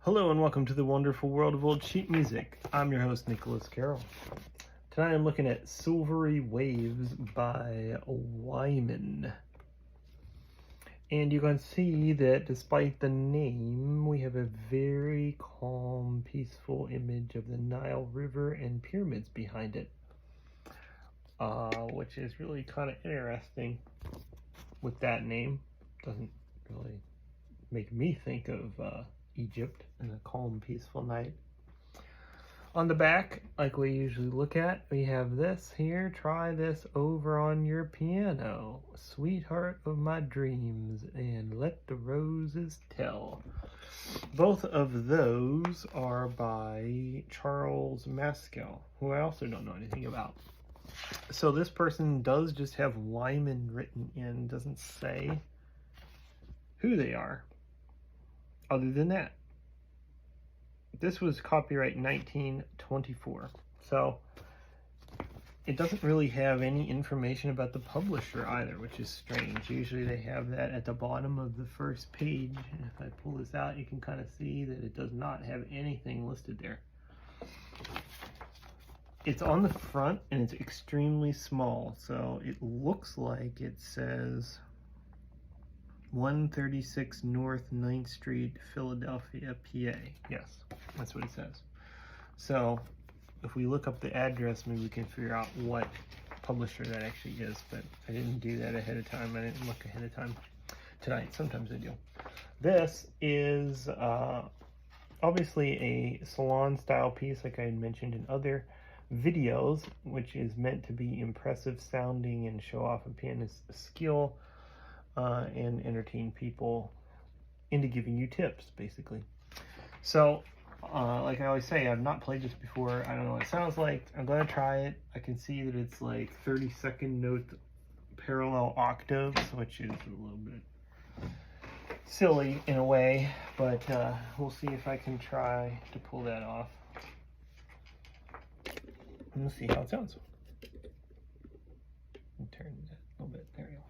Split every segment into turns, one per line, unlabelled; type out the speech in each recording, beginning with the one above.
Hello and welcome to the wonderful world of old sheet music. I'm your host, Nicholas Carroll. Tonight I'm looking at Silvery Waves by Wyman. And you can see that despite the name, we have a very calm, peaceful image of the Nile River and pyramids behind it. Which is really kind of interesting with that name. Doesn't really make me think of Egypt and a calm, peaceful night. On the back, like we usually look at, we have this here. Try this over on your piano, sweetheart of my dreams, and let the roses tell. Both of those are by Charles Maskell, who I also don't know anything about. So this person does just have Wyman written in, doesn't say who they are. Other than that, this was copyright 1924, so it doesn't really have any information about the publisher either, which is strange. Usually they have that at the bottom of the first page, and if I pull this out, you can kind of see that it does not have anything listed there. It's on the front, and it's extremely small, so it looks like it says 136 North 9th Street, Philadelphia, PA. Yes, that's what it says. So if we look up the address, maybe we can figure out what publisher that actually is, but I didn't do that ahead of time. I didn't look ahead of time tonight. Sometimes I do. This is obviously a salon style piece, like I had mentioned in other videos, which is meant to be impressive sounding and show off a pianist's skill. And entertain people into giving you tips, basically. So, like I always say, I've not played this before. I don't know what it sounds like. I'm going to try it. I can see that it's like 32nd note parallel octaves, which is a little bit silly in a way, but we'll see if I can try to pull that off. And we'll see how it sounds. Turn that a little bit. There we go.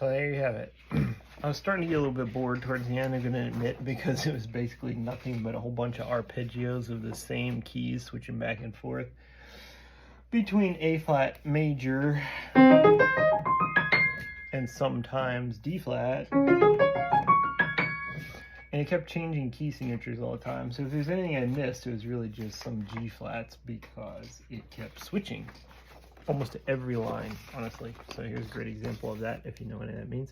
So there you have it. I was starting to get a little bit bored towards the end, I'm going to admit, because it was basically nothing but a whole bunch of arpeggios of the same keys switching back and forth between A flat major and sometimes D flat. And it kept changing key signatures all the time. So if there's anything I missed, it was really just some G flats because it kept switching almost to every line, honestly. So here's a great example of that, if you know what that means.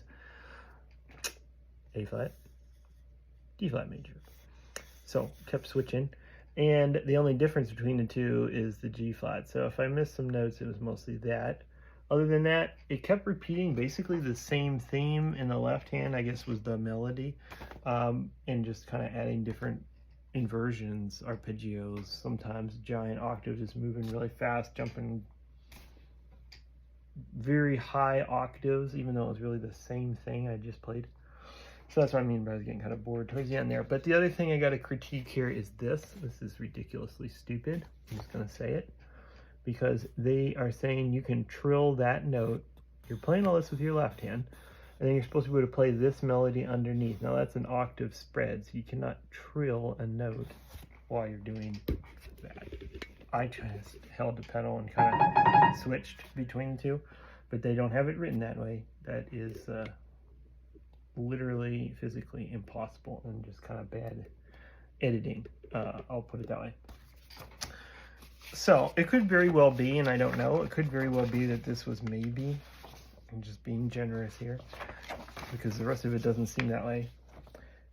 A flat, D flat major. So kept switching. And the only difference between the two is the G flat. So if I missed some notes, it was mostly that. Other than that, it kept repeating basically the same theme in the left hand, I guess was the melody, and just kind of adding different inversions, arpeggios, sometimes giant octaves, just moving really fast, jumping very high octaves, even though it was really the same thing I just played. So that's what I mean by I was getting kind of bored towards the end there. But the other thing I got to critique here is this. This is ridiculously stupid. I'm just going to say it. Because they are saying you can trill that note. You're playing all this with your left hand, and then you're supposed to be able to play this melody underneath. Now that's an octave spread, so you cannot trill a note while you're doing that. I just held the pedal and kind of switched between the two, but they don't have it written that way. That is literally physically impossible and just kind of bad editing. I'll put it that way. So it could very well be, and I don't know, it could very well be that this was maybe, I'm just being generous here, because the rest of it doesn't seem that way.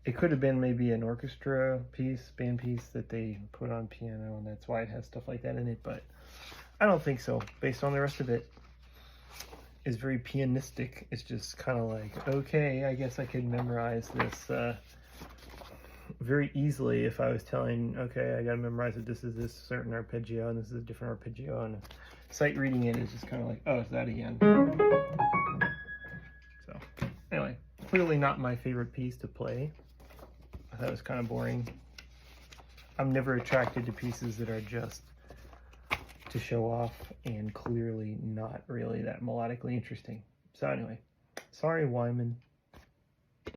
It could have been maybe an orchestra piece, band piece that they put on piano, and that's why it has stuff like that in it, but I don't think so. Based on the rest of it, it's very pianistic. It's just kind of like, okay, I guess I could memorize this very easily if I was telling, okay, I gotta memorize that this is this certain arpeggio and this is a different arpeggio, and sight reading it is just kind of like, oh, it's that again. So anyway, clearly not my favorite piece to play. I thought it was kind of boring. I'm never attracted to pieces that are just to show off and clearly not really that melodically interesting. So anyway, sorry Wyman.